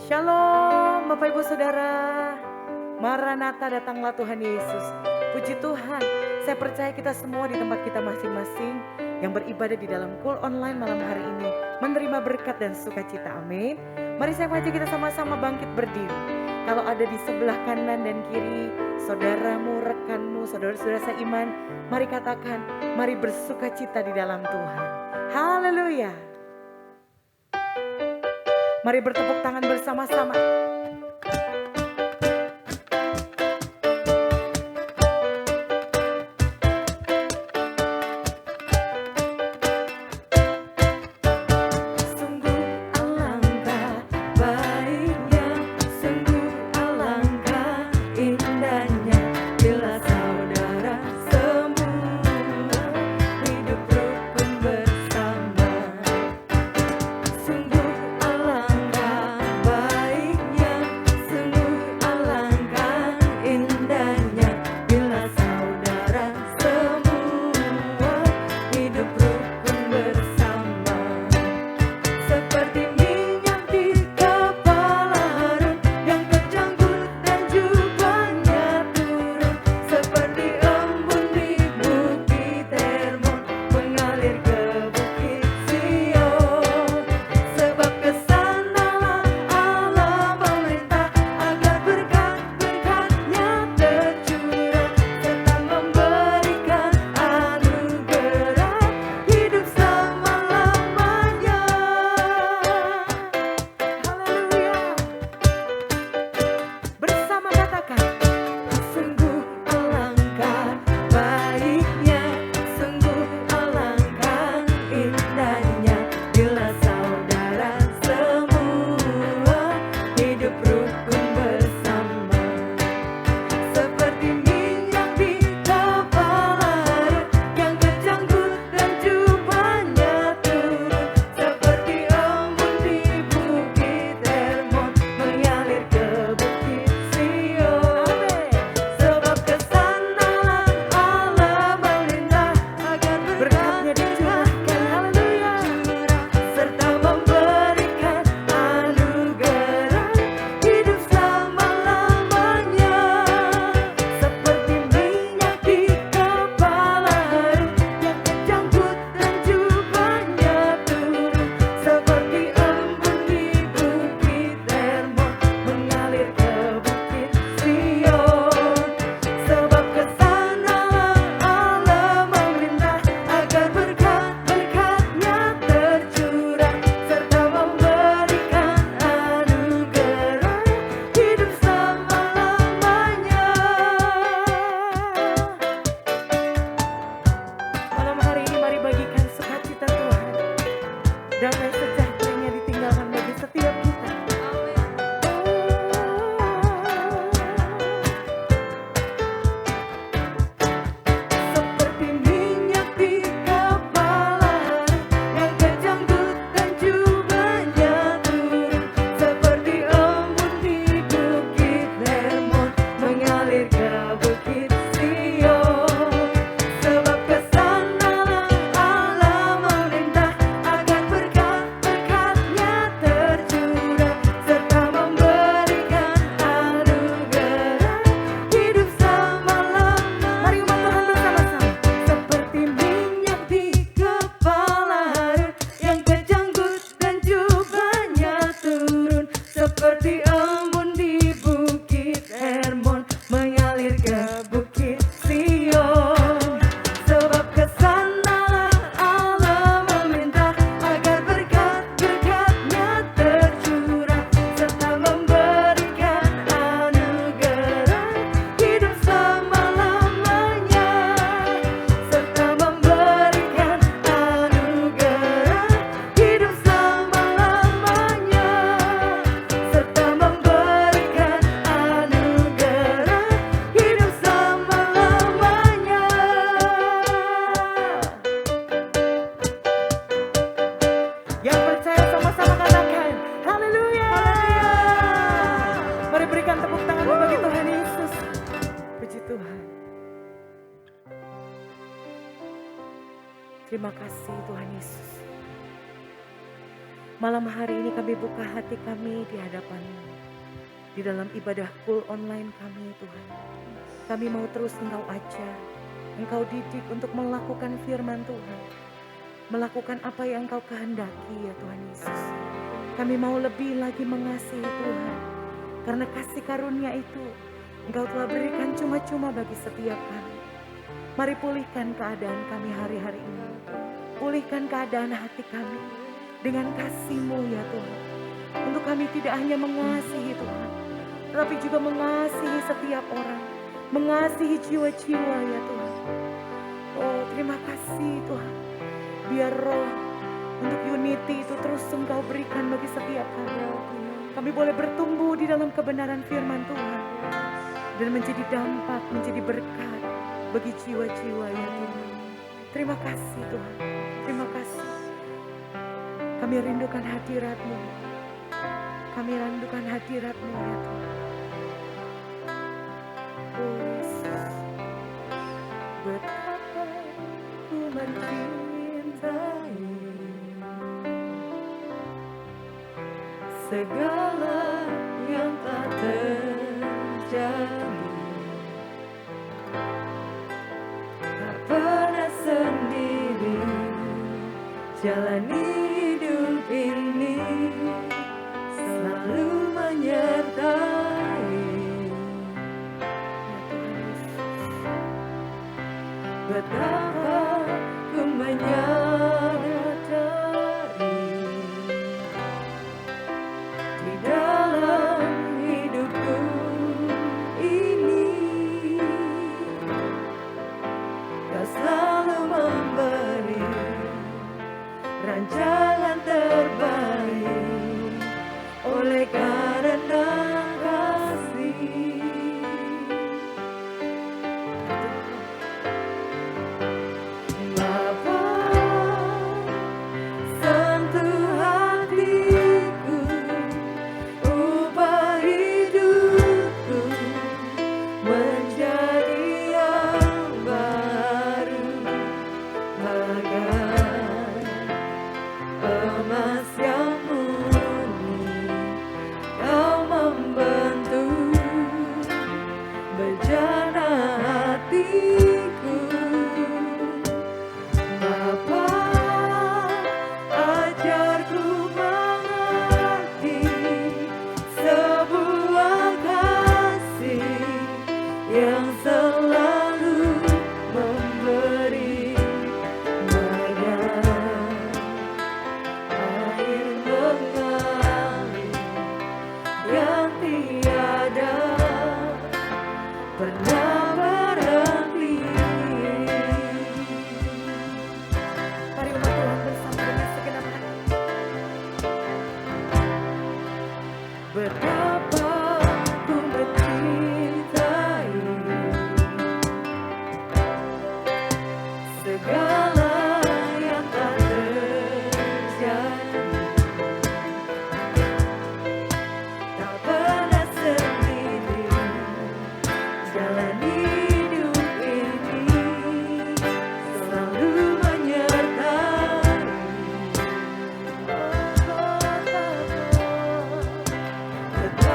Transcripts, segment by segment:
Shalom Bapak Ibu Saudara. Maranatha, datanglah Tuhan Yesus. Puji Tuhan, saya percaya kita semua di tempat kita masing-masing yang beribadah di dalam Cool Online malam hari ini menerima berkat dan sukacita. Amin. Mari saya mengajak kita sama-sama bangkit berdiri. Kalau ada di sebelah kanan dan kiri, saudaramu, rekanmu, saudara-saudara seiman, mari katakan, mari bersukacita di dalam Tuhan. Haleluya. Mari bertepuk tangan bersama-sama. Damai sejahteranya ditinggalkan bagi setiap kita. Seperti minyak di kepala yang kejanggut dan jubahnya turun, seperti embun di bukit Hermon mengalir ke bukit Sion. Sebab kesanalah Allah memerintah agar berkat-berkatnya tercurah serta memberikan anugerah hidup selama-lamanya. Mari umat Tuhan bersama-sama. Seperti minyak di kepala Harun yang kejanggut dan jubahnya turun, seperti embun di bukit Hermon mengalir ke bukit Sion. Sebab kesanalah Allah memerintah agar berkat-berkatnya tercurah serta memberikan anugerah hidup selama-lamanya, serta memberikan anugerah hidup selama-lamanya, serta memberikan anugerah hidup selama-lamanya. Yang percaya sama-sama katakan haleluya. Mari berikan tepuk tangan bagi Tuhan Yesus. Puji Tuhan. Terima kasih Tuhan Yesus. Malam hari ini kami buka hati kami di hadapan-Mu. Di dalam ibadah kul online kami Tuhan. Kami mau terus Engkau ajar, Engkau didik untuk melakukan firman Tuhan. Melakukan apa yang Engkau kehendaki ya Tuhan Yesus. Kami mau lebih lagi mengasihi Tuhan. Karena kasih karunia itu Engkau telah berikan cuma-cuma bagi setiap kami. Mari pulihkan keadaan kami hari-hari ini. Pulihkan keadaan hati kami dengan kasih-Mu ya Tuhan. Untuk kami tidak hanya mengasihi Tuhan, tetapi juga mengasihi setiap orang. Mengasihi jiwa-jiwa ya Tuhan. Oh terima kasih Tuhan. Biar roh untuk unity itu terus Engkau berikan bagi setiap kami. Kami boleh bertumbuh di dalam kebenaran firman Tuhan. Dan menjadi dampak, menjadi berkat bagi jiwa-jiwa ya Tuhan. Terima kasih Tuhan. Terima kasih. Kami rindukan hadirat-Mu. Kami rindukan hadirat-Mu ya Tuhan. Oh Yesus. Betapa ku mencintai segala yang tak terjadi. Tak pernah sendiri jalani hidup ini, selalu menyertai. Betapa ku menyadari di dalam hidupku ini, Kau selalu memberi rancangan terbaik oleh karena kasih. Bapa, sentuh hatiku, ubah hidupku menjadi yang baru, bagai emas yang murni. Kau membentuk bejana hatiku. Bapa, ajarku mengerti sebuah kasih yang selalu memberi bagai air mengalir yang tiada pernah berhenti. Mari umat Tuhan bersama dengan segenap hati. Betapa ku mencintai segala yang tak terjadi. Tak pernah sendiri jalani hidup ini, selalu menyertai. Betapa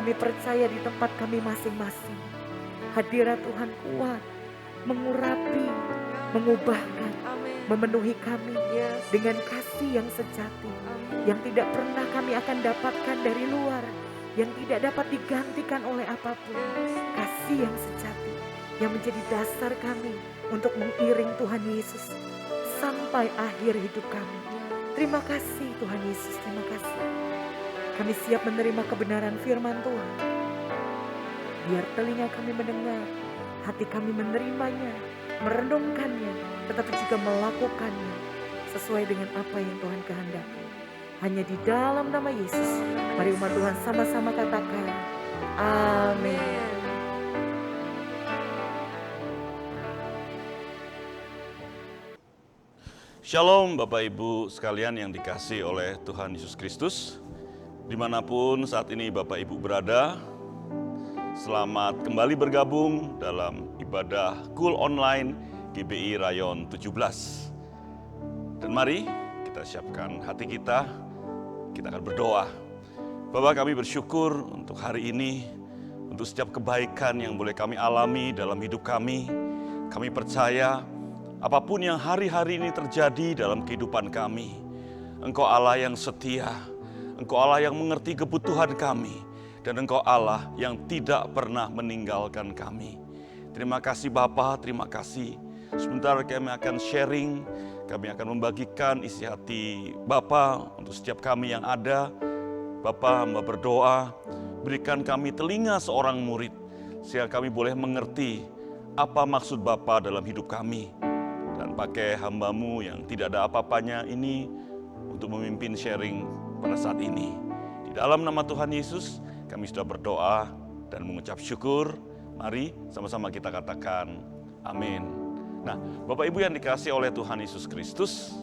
kami percaya di tempat kami masing-masing, hadirat Tuhan kuat, mengurapi, mengubahkan, memenuhi kami dengan kasih yang sejati, yang tidak pernah kami akan dapatkan dari luar, yang tidak dapat digantikan oleh apapun. Kasih yang sejati yang menjadi dasar kami untuk mengiring Tuhan Yesus sampai akhir hidup kami. Terima kasih Tuhan Yesus, terima kasih. Kami siap menerima kebenaran firman Tuhan. Biar telinga kami mendengar, hati kami menerimanya, merenungkannya, tetapi juga melakukannya sesuai dengan apa yang Tuhan kehendaki. Hanya di dalam nama Yesus, mari umat Tuhan sama-sama katakan, amin. Shalom Bapak Ibu sekalian yang dikasihi oleh Tuhan Yesus Kristus. Dimanapun saat ini Bapak Ibu berada, selamat kembali bergabung dalam ibadah Kul Online GBI Rayon 17. Dan mari kita siapkan hati kita akan berdoa. Bapak, kami bersyukur untuk hari ini, untuk setiap kebaikan yang boleh kami alami dalam hidup kami. Kami percaya apapun yang hari-hari ini terjadi dalam kehidupan kami, Engkau Allah yang setia, Engkau Allah yang mengerti kebutuhan kami, dan Engkau Allah yang tidak pernah meninggalkan kami. Terima kasih Bapa, terima kasih. Sebentar kami akan sharing, kami akan membagikan isi hati Bapa untuk setiap kami yang ada. Bapa, hamba berdoa, berikan kami telinga seorang murid, sehingga kami boleh mengerti apa maksud Bapa dalam hidup kami. Dan pakai hamba-Mu yang tidak ada apa-apanya ini untuk memimpin sharing pada saat ini. Di dalam nama Tuhan Yesus, kami sudah berdoa dan mengucap syukur. Mari sama-sama kita katakan amin. Nah, Bapak Ibu yang dikasihi oleh Tuhan Yesus Kristus,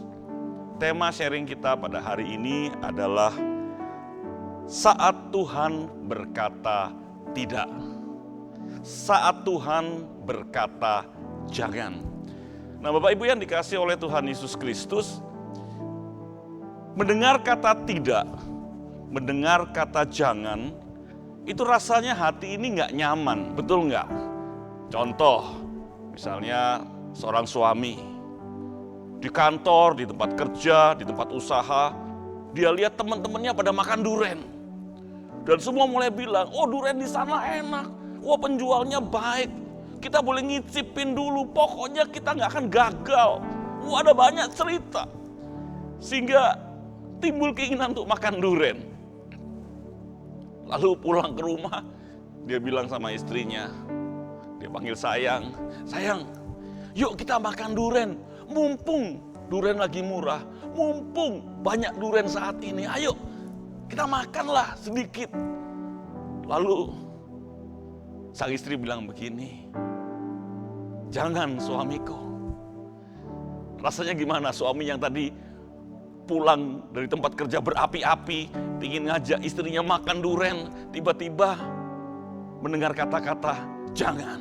tema sharing kita pada hari ini adalah saat Tuhan berkata tidak. Saat Tuhan berkata jangan. Nah, Bapak Ibu yang dikasihi oleh Tuhan Yesus Kristus, mendengar kata tidak, mendengar kata jangan, itu rasanya hati ini nggak nyaman, betul nggak? Contoh, misalnya seorang suami, di kantor, di tempat kerja, di tempat usaha, dia lihat teman-temannya pada makan duren. Dan semua mulai bilang, oh duren di sana enak, wah penjualnya baik, kita boleh ngicipin dulu, pokoknya kita nggak akan gagal. Wah ada banyak cerita, sehingga timbul keinginan untuk makan duren. Lalu pulang ke rumah, dia bilang sama istrinya, dia panggil sayang, sayang, yuk kita makan duren, mumpung duren lagi murah, mumpung banyak duren saat ini, ayo kita makanlah sedikit. Lalu sang istri bilang begini, jangan suamiku. Rasanya gimana suami yang tadi pulang dari tempat kerja berapi-api, ingin ngajak istrinya makan duren, tiba-tiba mendengar kata-kata jangan.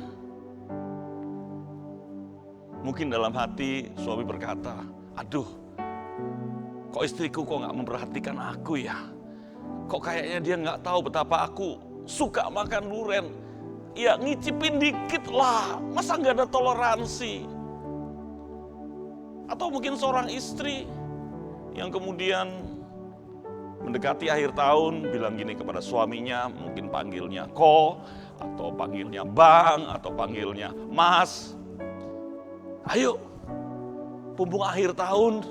Mungkin dalam hati suami berkata, aduh, kok istriku kok gak memperhatikan aku ya? Kok kayaknya dia gak tahu betapa aku suka makan duren. Ya ngicipin dikit lah, masa gak ada toleransi? Atau mungkin seorang istri yang kemudian mendekati akhir tahun bilang gini kepada suaminya, mungkin panggilnya ko, atau panggilnya bang, atau panggilnya mas. Ayo, mumpung akhir tahun,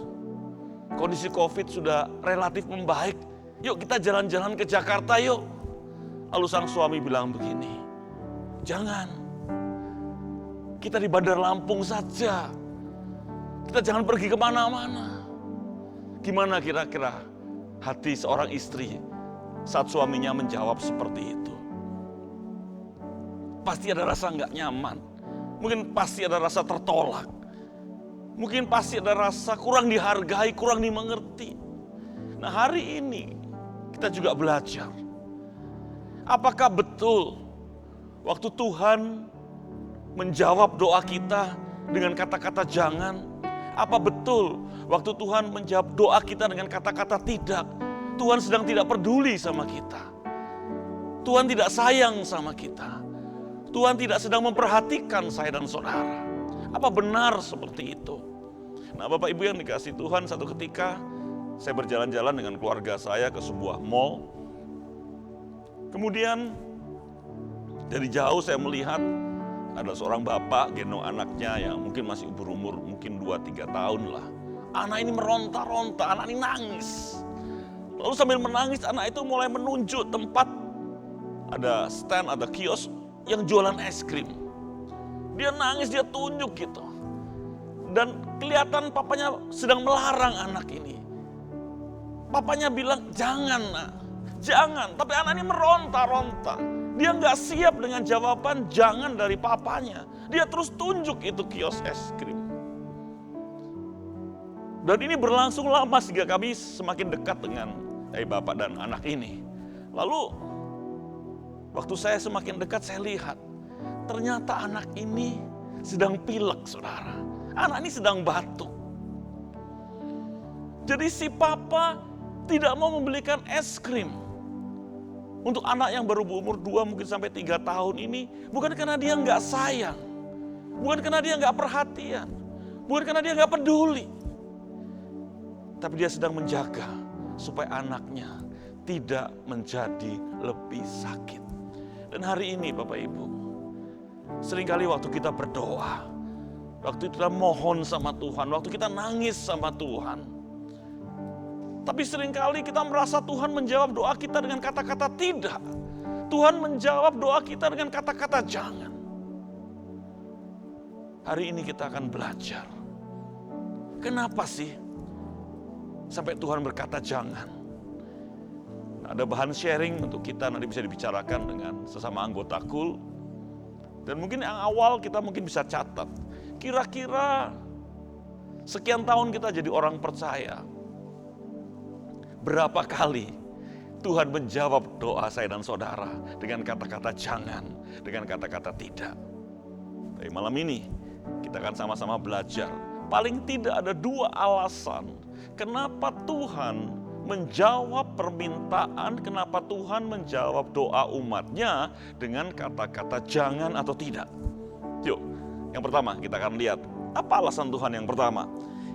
kondisi COVID sudah relatif membaik, yuk kita jalan-jalan ke Jakarta yuk. Lalu sang suami bilang begini, jangan, kita di Bandar Lampung saja, kita jangan pergi kemana-mana. Gimana kira-kira hati seorang istri saat suaminya menjawab seperti itu? Pasti ada rasa nggak nyaman, mungkin pasti ada rasa tertolak, mungkin pasti ada rasa kurang dihargai, kurang dimengerti. Nah hari ini kita juga belajar, apakah betul waktu Tuhan menjawab doa kita dengan kata-kata jangan? Apa betul waktu Tuhan menjawab doa kita dengan kata-kata tidak, Tuhan sedang tidak peduli sama kita? Tuhan tidak sayang sama kita. Tuhan tidak sedang memperhatikan saya dan saudara. Apa benar seperti itu? Nah, Bapak Ibu yang dikasihi Tuhan, satu ketika saya berjalan-jalan dengan keluarga saya ke sebuah mall. Kemudian dari jauh saya melihat ada seorang bapak gendong anaknya yang mungkin masih berumur mungkin 2-3 tahun lah. Anak ini meronta-ronta, anak ini nangis. Lalu sambil menangis anak itu mulai menunjuk tempat ada stand, ada kios yang jualan es krim. Dia nangis, dia tunjuk gitu. Dan kelihatan papanya sedang melarang anak ini. Papanya bilang, jangan nak, jangan. Tapi anak ini meronta-ronta. Dia nggak siap dengan jawaban jangan dari papanya. Dia terus tunjuk itu kios es krim. Dan ini berlangsung lama sehingga kami semakin dekat dengan bapak dan anak ini. Lalu waktu saya semakin dekat saya lihat ternyata anak ini sedang pilek, saudara. Anak ini sedang batuk. Jadi si papa tidak mau membelikan es krim untuk anak yang baru berumur 2 mungkin sampai 3 tahun ini. Bukan karena dia nggak sayang. Bukan karena dia nggak perhatian. Bukan karena dia nggak peduli. Tapi dia sedang menjaga supaya anaknya tidak menjadi lebih sakit. Dan hari ini Bapak Ibu, seringkali waktu kita berdoa, waktu kita mohon sama Tuhan, waktu kita nangis sama Tuhan, tapi seringkali kita merasa Tuhan menjawab doa kita dengan kata-kata tidak. Tuhan menjawab doa kita dengan kata-kata jangan. Hari ini kita akan belajar. Kenapa sih sampai Tuhan berkata jangan? Ada bahan sharing untuk kita nanti bisa dibicarakan dengan sesama anggota KUL. Dan mungkin yang awal kita mungkin bisa catat. Kira-kira sekian tahun kita jadi orang percaya. Berapa kali Tuhan menjawab doa saya dan saudara dengan kata-kata jangan, dengan kata-kata tidak. Tapi malam ini kita akan sama-sama belajar. Paling tidak ada 2 alasan kenapa Tuhan menjawab permintaan, kenapa Tuhan menjawab doa umatnya dengan kata-kata jangan atau tidak. Yuk, yang pertama kita akan lihat apa alasan Tuhan yang pertama.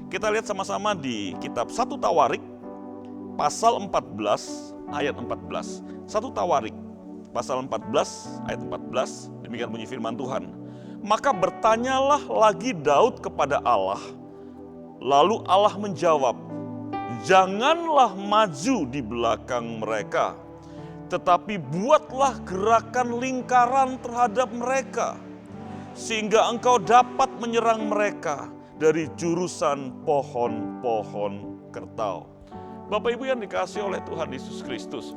Kita lihat sama-sama di kitab 1 Tawarik pasal 14 ayat 14. 1 Tawarik pasal 14 ayat 14, demikian bunyi firman Tuhan. Maka bertanyalah lagi Daud kepada Allah, lalu Allah menjawab, janganlah maju di belakang mereka, tetapi buatlah gerakan lingkaran terhadap mereka, sehingga engkau dapat menyerang mereka dari jurusan pohon-pohon kertau. Bapak Ibu yang dikasihi oleh Tuhan Yesus Kristus,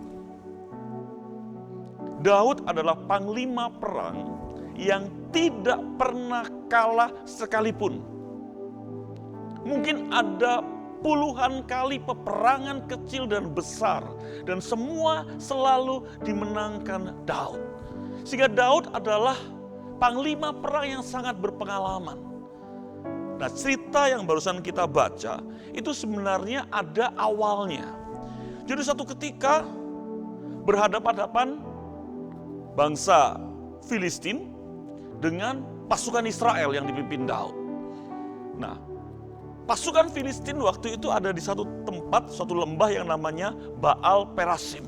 Daud adalah panglima perang yang tidak pernah kalah sekalipun. Mungkin ada puluhan kali peperangan kecil dan besar, dan semua selalu dimenangkan Daud. Sehingga Daud adalah panglima perang yang sangat berpengalaman. Nah, cerita yang barusan kita baca itu sebenarnya ada awalnya. Jadi satu ketika berhadapan-hadapan bangsa Filistin dengan pasukan Israel yang dipimpin Daud. Nah, pasukan Filistin waktu itu ada di satu tempat, suatu lembah yang namanya Baal Perasim.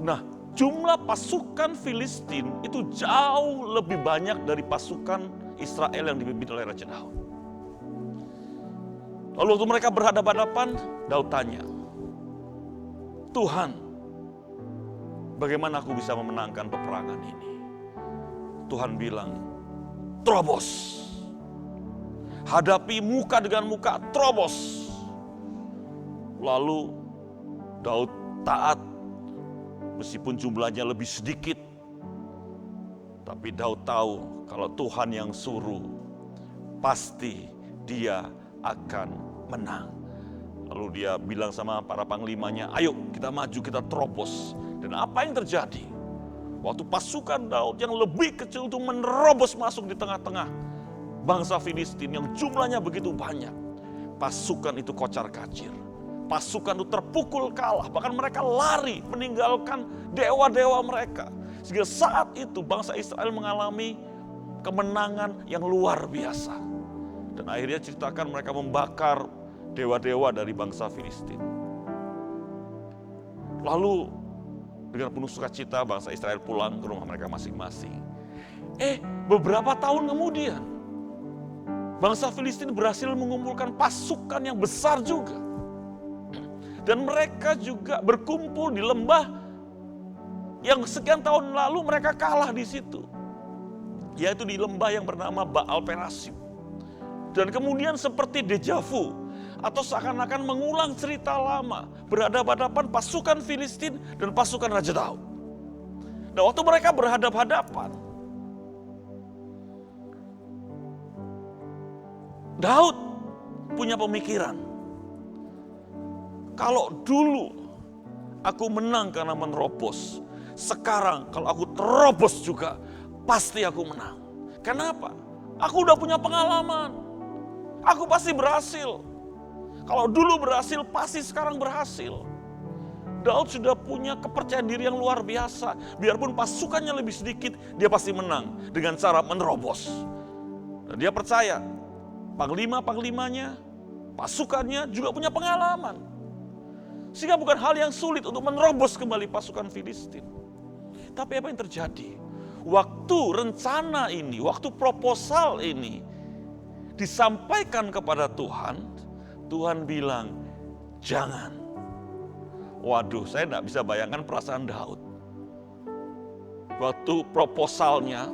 Nah, jumlah pasukan Filistin itu jauh lebih banyak dari pasukan Israel yang dipimpin oleh Raja Daud. Lalu waktu mereka berhadapan-hadapan, Daud tanya, Tuhan, bagaimana aku bisa memenangkan peperangan ini? Tuhan bilang, terobos. Hadapi muka dengan muka, terobos. Lalu Daud taat, meskipun jumlahnya lebih sedikit. Tapi Daud tahu kalau Tuhan yang suruh, pasti dia akan menang. Lalu dia bilang sama para panglimanya, ayo kita maju, kita terobos. Dan apa yang terjadi? Waktu pasukan Daud yang lebih kecil itu menerobos masuk di tengah-tengah bangsa Filistin yang jumlahnya begitu banyak. Pasukan itu kocar-kacir. pasukan itu terpukul kalah. Bahkan mereka lari meninggalkan dewa-dewa mereka. Sehingga saat itu bangsa Israel mengalami kemenangan yang luar biasa. Dan akhirnya ceritakan mereka membakar dewa-dewa dari bangsa Filistin. Lalu dengan penuh sukacita bangsa Israel pulang ke rumah mereka masing-masing. Beberapa tahun kemudian bangsa Filistin berhasil mengumpulkan pasukan yang besar juga. Dan mereka juga berkumpul di lembah yang sekian tahun lalu mereka kalah di situ. Yaitu di lembah yang bernama Baal Perasim. Dan kemudian seperti deja vu atau seakan-akan mengulang cerita lama, berhadapan-hadapan pasukan Filistin dan pasukan Raja Daud. Nah, waktu mereka berhadapan-hadapan, Daud punya pemikiran, kalau dulu aku menang karena menerobos, sekarang kalau aku terobos juga, pasti aku menang. Kenapa? Aku udah punya pengalaman. Aku pasti berhasil. Kalau dulu berhasil, pasti sekarang berhasil. Daud sudah punya kepercayaan diri yang luar biasa. Biarpun pasukannya lebih sedikit, dia pasti menang dengan cara menerobos. Dan dia percaya, panglima-panglimanya, pasukannya juga punya pengalaman. Sehingga bukan hal yang sulit untuk menerobos kembali pasukan Filistin. Tapi apa yang terjadi? Waktu rencana ini, waktu proposal ini disampaikan kepada Tuhan, Tuhan bilang, jangan. Waduh, saya tidak bisa bayangkan perasaan Daud. Waktu proposalnya,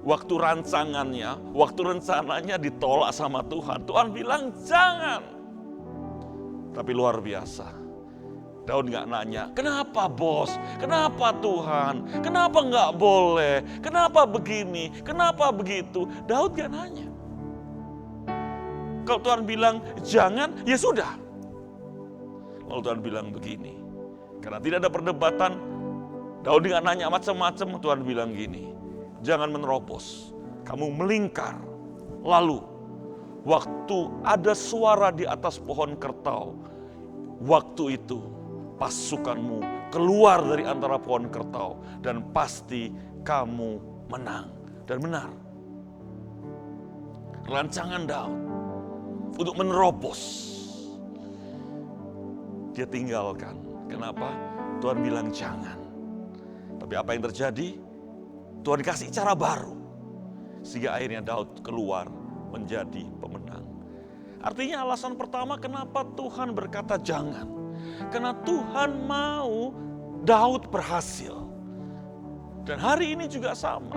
waktu rancangannya, waktu rencananya ditolak sama Tuhan. Tuhan bilang, jangan. Tapi luar biasa. Daud nggak nanya, kenapa bos? Kenapa Tuhan? Kenapa nggak boleh? Kenapa begini? Kenapa begitu? Daud nggak nanya. Kalau Tuhan bilang jangan, ya sudah. Lalu Tuhan bilang begini, karena tidak ada perdebatan, Daud nggak nanya macam-macam. Tuhan bilang gini, jangan menerobos, kamu melingkar. Lalu, waktu ada suara di atas pohon kertau, waktu itu pasukanmu keluar dari antara pohon kertau dan pasti kamu menang. Dan benar. Rancangan Daud untuk menerobos, dia tinggalkan. Kenapa? Tuhan bilang jangan. Tapi apa yang terjadi? Tuhan kasih cara baru. Sehingga akhirnya Daud keluar menjadi pemenang. Artinya alasan pertama kenapa Tuhan berkata jangan. Karena Tuhan mau Daud berhasil. Dan hari ini juga sama.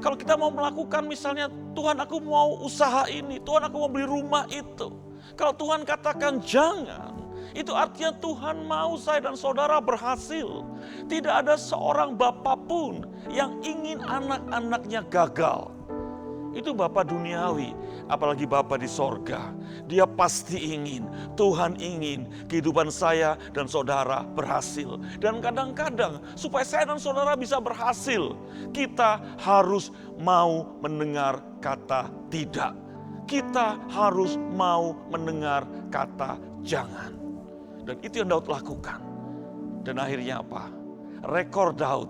Kalau kita mau melakukan misalnya, Tuhan aku mau usaha ini, Tuhan aku mau beli rumah itu. Kalau Tuhan katakan jangan, itu artinya Tuhan mau saya dan saudara berhasil. Tidak ada seorang bapa pun yang ingin anak-anaknya gagal. Itu bapa duniawi, apalagi bapa di sorga. Dia pasti ingin, Tuhan ingin kehidupan saya dan saudara berhasil. Dan kadang-kadang supaya saya dan saudara bisa berhasil, kita harus mau mendengar kata tidak. Kita harus mau mendengar kata jangan. Dan itu yang Daud lakukan. Dan akhirnya apa? Rekor Daud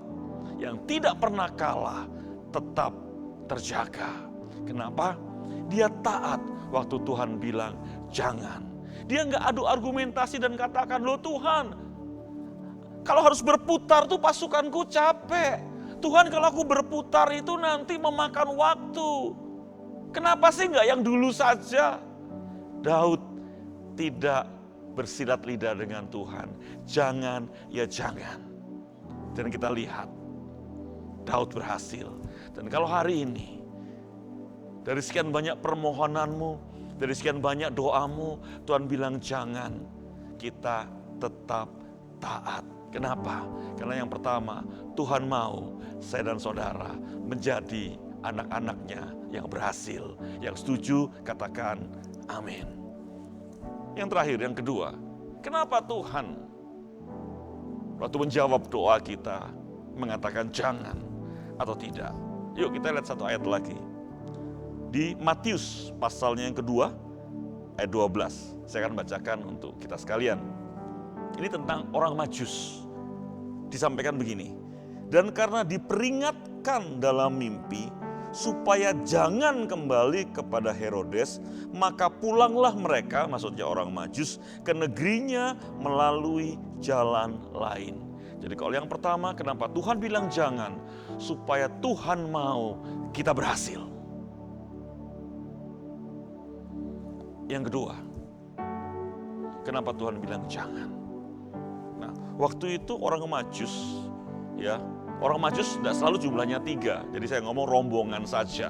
yang tidak pernah kalah tetap terjaga. Kenapa? Dia taat waktu Tuhan bilang jangan. Dia nggak adu argumentasi dan katakan, loh Tuhan, kalau harus berputar tuh pasukanku capek. Tuhan kalau aku berputar itu nanti memakan waktu. Kenapa sih nggak yang dulu saja? Daud tidak bersilat lidah dengan Tuhan. Jangan, ya jangan. Dan kita lihat, Daud berhasil. Dan kalau hari ini, dari sekian banyak permohonanmu, dari sekian banyak doamu, Tuhan bilang jangan, kita tetap taat. Kenapa? Karena yang pertama, Tuhan mau saya dan saudara menjadi anak-anaknya yang berhasil. Yang setuju katakan amin. Yang terakhir, yang kedua, kenapa Tuhan waktu menjawab doa kita mengatakan jangan atau tidak? Yuk kita lihat satu ayat lagi. Di Matius pasalnya yang kedua, ayat 12. Saya akan bacakan untuk kita sekalian. Ini tentang orang Majus. Disampaikan begini. Dan karena diperingatkan dalam mimpi, supaya jangan kembali kepada Herodes, maka pulanglah mereka, maksudnya orang Majus, ke negerinya melalui jalan lain. Jadi kalau yang pertama, kenapa Tuhan bilang jangan? Supaya Tuhan mau kita berhasil. Yang kedua, kenapa Tuhan bilang jangan? Nah, waktu itu orang Majus, ya, orang Majus tidak selalu jumlahnya 3. Jadi saya ngomong rombongan saja.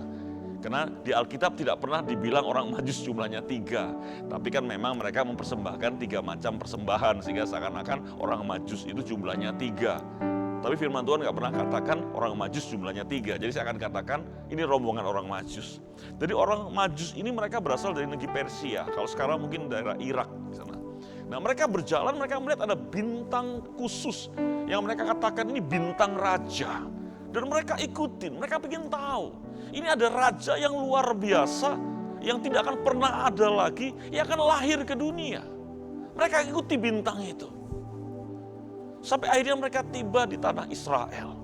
Karena di Alkitab tidak pernah dibilang orang Majus jumlahnya 3. Tapi kan memang mereka mempersembahkan 3 macam persembahan. Sehingga seakan-akan orang Majus itu jumlahnya 3. Tapi firman Tuhan nggak pernah katakan orang Majus jumlahnya 3. Jadi saya akan katakan ini rombongan orang Majus. Jadi orang Majus ini mereka berasal dari negeri Persia. Kalau sekarang mungkin daerah Irak di sana. Nah, mereka berjalan, mereka melihat ada bintang khusus yang mereka katakan ini bintang raja. Dan mereka ikutin, mereka ingin tahu. Ini ada raja yang luar biasa, yang tidak akan pernah ada lagi, yang akan lahir ke dunia. Mereka ikuti bintang itu. Sampai akhirnya mereka tiba di tanah Israel.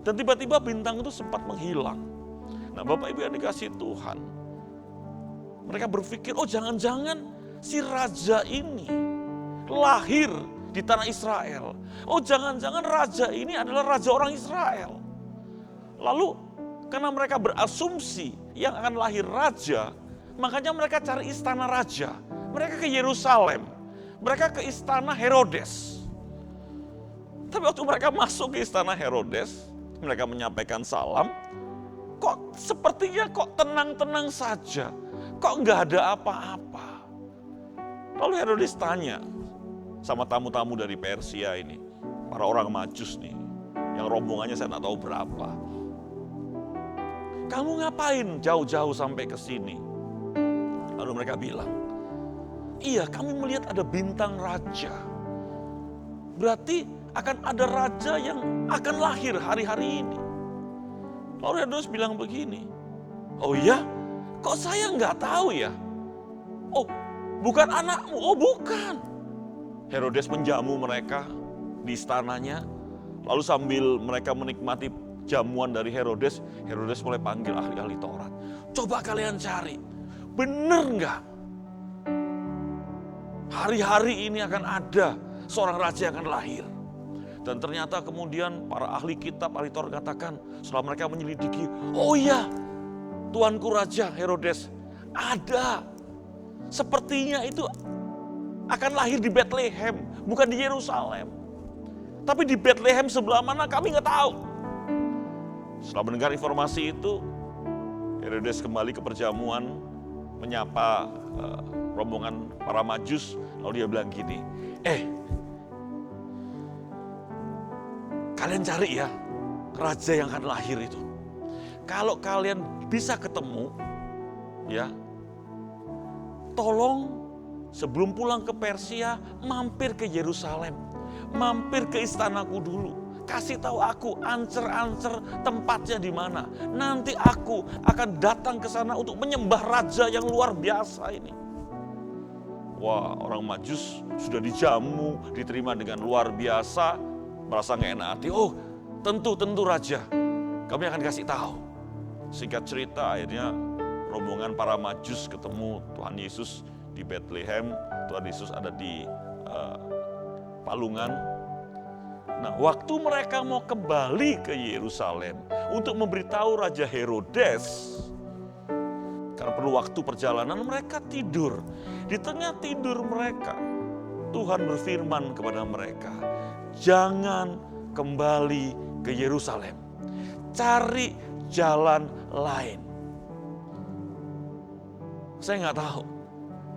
Dan tiba-tiba bintang itu sempat menghilang. Nah, Bapak Ibu yang dikasihi Tuhan, mereka berpikir, oh jangan-jangan si raja ini lahir di tanah Israel. Oh jangan-jangan raja ini adalah raja orang Israel. Lalu karena mereka berasumsi yang akan lahir raja, makanya mereka cari istana raja. Mereka ke Yerusalem, mereka ke istana Herodes. Tapi waktu mereka masuk ke istana Herodes, mereka menyampaikan salam, kok sepertinya kok tenang-tenang saja, kok nggak ada apa-apa. Lalu Herodes tanya sama tamu-tamu dari Persia ini, para orang Majus nih, yang rombongannya saya nggak tahu berapa. Kamu ngapain jauh-jauh sampai ke sini? Lalu mereka bilang, iya kami melihat ada bintang raja. Berarti akan ada raja yang akan lahir hari-hari ini. Lalu Herodes bilang begini, oh iya, kok saya nggak tahu ya? Oh, bukan anakmu, oh bukan. Herodes menjamu mereka di istananya, lalu sambil mereka menikmati jamuan dari Herodes, Herodes mulai panggil ahli-ahli Taurat. Coba kalian cari, bener nggak? Hari-hari ini akan ada seorang raja yang akan lahir. Dan ternyata kemudian para ahli kitab, ahli Taurat katakan, setelah mereka menyelidiki, oh iya, tuanku Raja Herodes, ada. Sepertinya itu akan lahir di Bethlehem, bukan di Yerusalem. Tapi di Bethlehem sebelah mana kami nggak tahu. Setelah mendengar informasi itu, Herodes kembali ke perjamuan, menyapa rombongan para Majus, lalu dia bilang gini, kalian cari ya raja yang akan lahir itu. Kalau kalian bisa ketemu, ya, tolong sebelum pulang ke Persia, mampir ke Yerusalem, mampir ke istanaku dulu. Kasih tahu aku ancer-ancer tempatnya di mana. Nanti aku akan datang ke sana untuk menyembah raja yang luar biasa ini. Wah, orang Majus sudah dijamu, diterima dengan luar biasa, merasa nggak enak hati. Oh, tentu raja. Kami akan kasih tahu. Singkat cerita, akhirnya rombongan para Majus ketemu Tuhan Yesus di Bethlehem. Tuhan Yesus ada di palungan. Nah, waktu mereka mau kembali ke Yerusalem untuk memberitahu Raja Herodes, karena perlu waktu perjalanan, mereka tidur. Di tengah tidur mereka, Tuhan berfirman kepada mereka, jangan kembali ke Yerusalem. Cari jalan lain. Saya nggak tahu.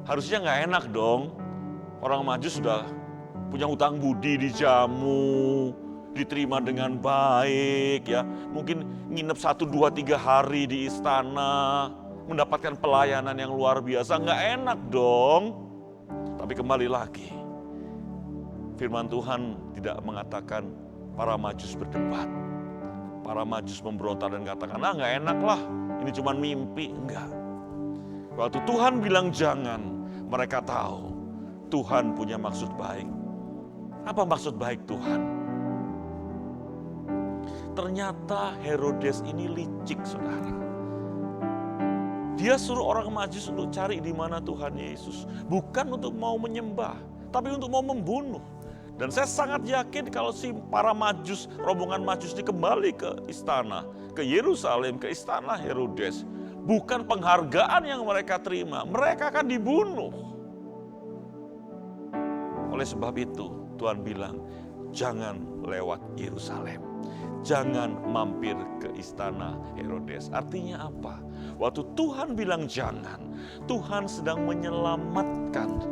Harusnya nggak enak dong. Orang Majus sudah punya hutang budi, dijamu, diterima dengan baik, ya. Mungkin nginep 1, 2, 3 hari di istana, mendapatkan pelayanan yang luar biasa. Nggak enak dong. Tapi kembali lagi, firman Tuhan tidak mengatakan para Majus berdebat. Para Majus memberontak dan katakan, nggak enak lah, ini cuma mimpi. Enggak. Waktu Tuhan bilang jangan, mereka tahu Tuhan punya maksud baik. Apa maksud baik Tuhan? Ternyata Herodes ini licik, saudara. Dia suruh orang Majus untuk cari di mana Tuhan Yesus. Bukan untuk mau menyembah, tapi untuk mau membunuh. Dan saya sangat yakin kalau para Majus, rombongan Majus ini kembali ke istana, ke Yerusalem, ke istana Herodes. Bukan penghargaan yang mereka terima, mereka akan dibunuh. Oleh sebab itu, Tuhan bilang, jangan lewat Yerusalem. Jangan mampir ke istana Herodes. Artinya apa? Waktu Tuhan bilang jangan, Tuhan sedang menyelamatkan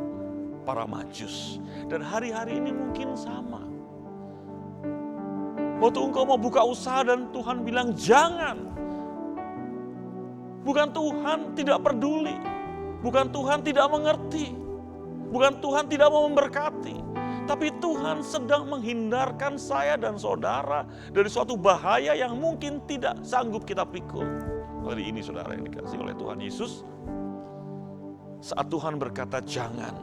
para Majus. Dan hari-hari ini mungkin sama. Waktu engkau mau buka usaha dan Tuhan bilang jangan. Bukan Tuhan tidak peduli. Bukan Tuhan tidak mengerti. Bukan Tuhan tidak mau memberkati. Tapi Tuhan sedang menghindarkan saya dan saudara dari suatu bahaya yang mungkin tidak sanggup kita pikul. Hari ini saudara yang dikasihi oleh Tuhan Yesus, saat Tuhan berkata jangan,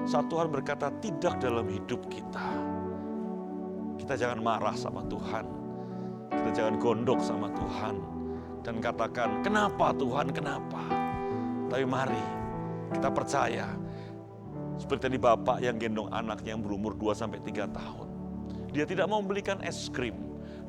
saat Tuhan berkata tidak dalam hidup kita, kita jangan marah sama Tuhan, kita jangan gondok sama Tuhan, dan katakan kenapa Tuhan, kenapa? Tapi mari kita percaya, seperti tadi bapak yang gendong anaknya yang berumur 2-3 tahun. Dia tidak mau membelikan es krim,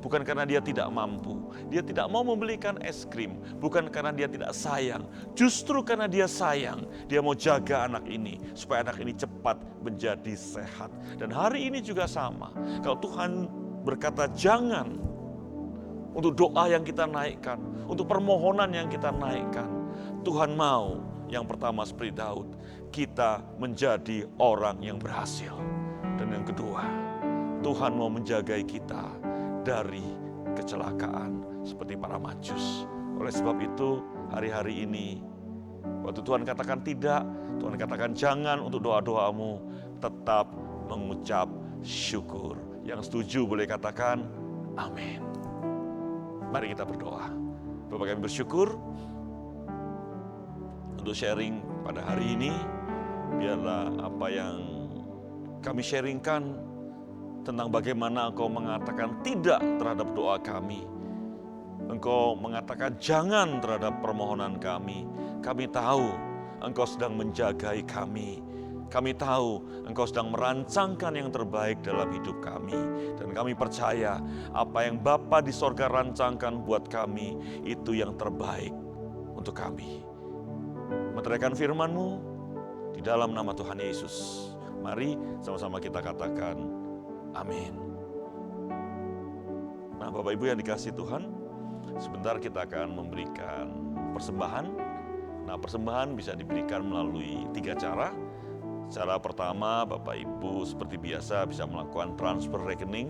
bukan karena dia tidak mampu. Dia tidak mau membelikan es krim, bukan karena dia tidak sayang. Justru karena dia sayang, dia mau jaga anak ini, supaya anak ini cepat menjadi sehat. Dan hari ini juga sama, kalau Tuhan berkata jangan, untuk doa yang kita naikkan, untuk permohonan yang kita naikkan, Tuhan mau yang pertama seperti Daud, kita menjadi orang yang berhasil. Dan yang kedua, Tuhan mau menjagai kita dari kecelakaan seperti para Majus. Oleh sebab itu, hari-hari ini, waktu Tuhan katakan tidak, Tuhan katakan jangan untuk doa-doamu, tetap mengucap syukur. Yang setuju boleh katakan amin. Mari kita berdoa. Bapak kami bersyukur untuk sharing pada hari ini. Biarlah apa yang kami sharingkan tentang bagaimana Engkau mengatakan tidak terhadap doa kami. Engkau mengatakan jangan terhadap permohonan kami. Kami tahu Engkau sedang menjagai kami. Kami tahu Engkau sedang merancangkan yang terbaik dalam hidup kami. Dan kami percaya apa yang Bapa di sorga rancangkan buat kami, itu yang terbaik untuk kami. Meteraikan firman-Mu di dalam nama Tuhan Yesus. Mari sama-sama kita katakan amin. Nah Bapak Ibu yang dikasihi Tuhan, sebentar kita akan memberikan persembahan. Nah persembahan bisa diberikan melalui 3 cara. Cara pertama, Bapak Ibu seperti biasa bisa melakukan transfer rekening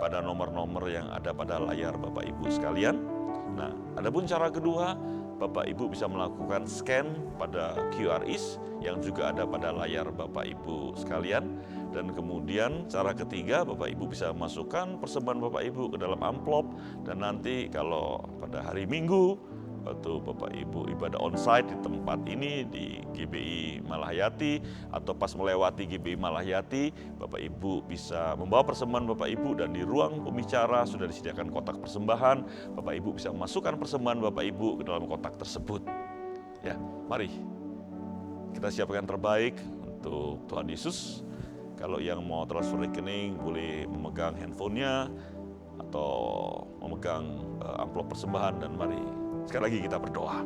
pada nomor-nomor yang ada pada layar Bapak Ibu sekalian. Nah, adapun cara kedua, Bapak Ibu bisa melakukan scan pada QRIS yang juga ada pada layar Bapak Ibu sekalian. Dan kemudian cara ketiga, Bapak Ibu bisa masukkan persembahan Bapak Ibu ke dalam amplop. Dan nanti kalau pada hari Minggu, waktu Bapak Ibu ibadah onsite di tempat ini di GBI Malahayati atau pas melewati GBI Malahayati, Bapak Ibu bisa membawa persembahan Bapak Ibu, dan di ruang pembicara sudah disediakan kotak persembahan. Bapak Ibu bisa memasukkan persembahan Bapak Ibu ke dalam kotak tersebut. Ya, mari kita siapkan terbaik untuk Tuhan Yesus. Kalau yang mau transfer rekening boleh memegang handphonenya atau memegang amplop persembahan, dan mari sekali lagi kita berdoa.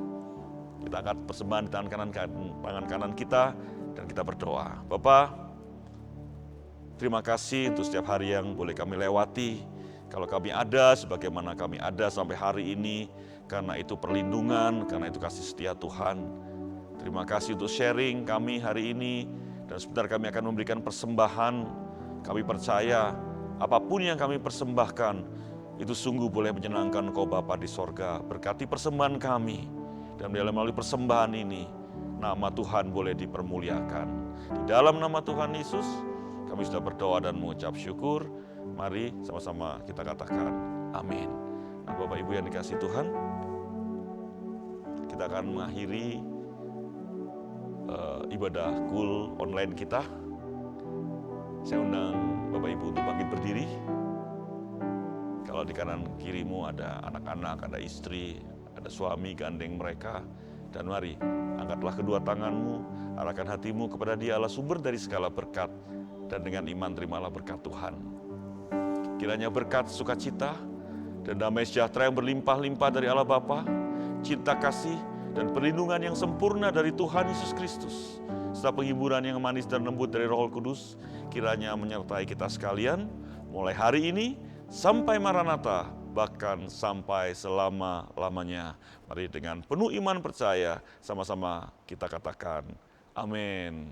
Kita angkat persembahan di tangan kanan kita dan kita berdoa. Bapa, terima kasih untuk setiap hari yang boleh kami lewati. Kalau kami ada sebagaimana kami ada sampai hari ini, karena itu perlindungan, karena itu kasih setia Tuhan. Terima kasih untuk sharing kami hari ini, dan sebentar kami akan memberikan persembahan. Kami percaya apapun yang kami persembahkan, itu sungguh boleh menyenangkan Engkau Bapa di sorga. Berkati persembahan kami, dan melalui persembahan ini, nama Tuhan boleh dipermuliakan. Di dalam nama Tuhan Yesus, kami sudah berdoa dan mengucap syukur. Mari sama-sama kita katakan amin. Nah, Bapak Ibu yang dikasihi Tuhan, kita akan mengakhiri ibadah kul online kita. Saya undang Bapak Ibu untuk bangkit berdiri. Kalau di kanan kirimu ada anak-anak, ada istri, ada suami, gandeng mereka. Dan mari, angkatlah kedua tanganmu, arahkan hatimu kepada Dia Allah sumber dari segala berkat. Dan dengan iman terimalah berkat Tuhan. Kiranya berkat sukacita dan damai sejahtera yang berlimpah-limpah dari Allah Bapa, cinta kasih dan perlindungan yang sempurna dari Tuhan Yesus Kristus, serta penghiburan yang manis dan lembut dari Roh Kudus, kiranya menyertai kita sekalian mulai hari ini sampai Maranatha, bahkan sampai selama-lamanya. Mari dengan penuh iman percaya sama-sama kita katakan amin.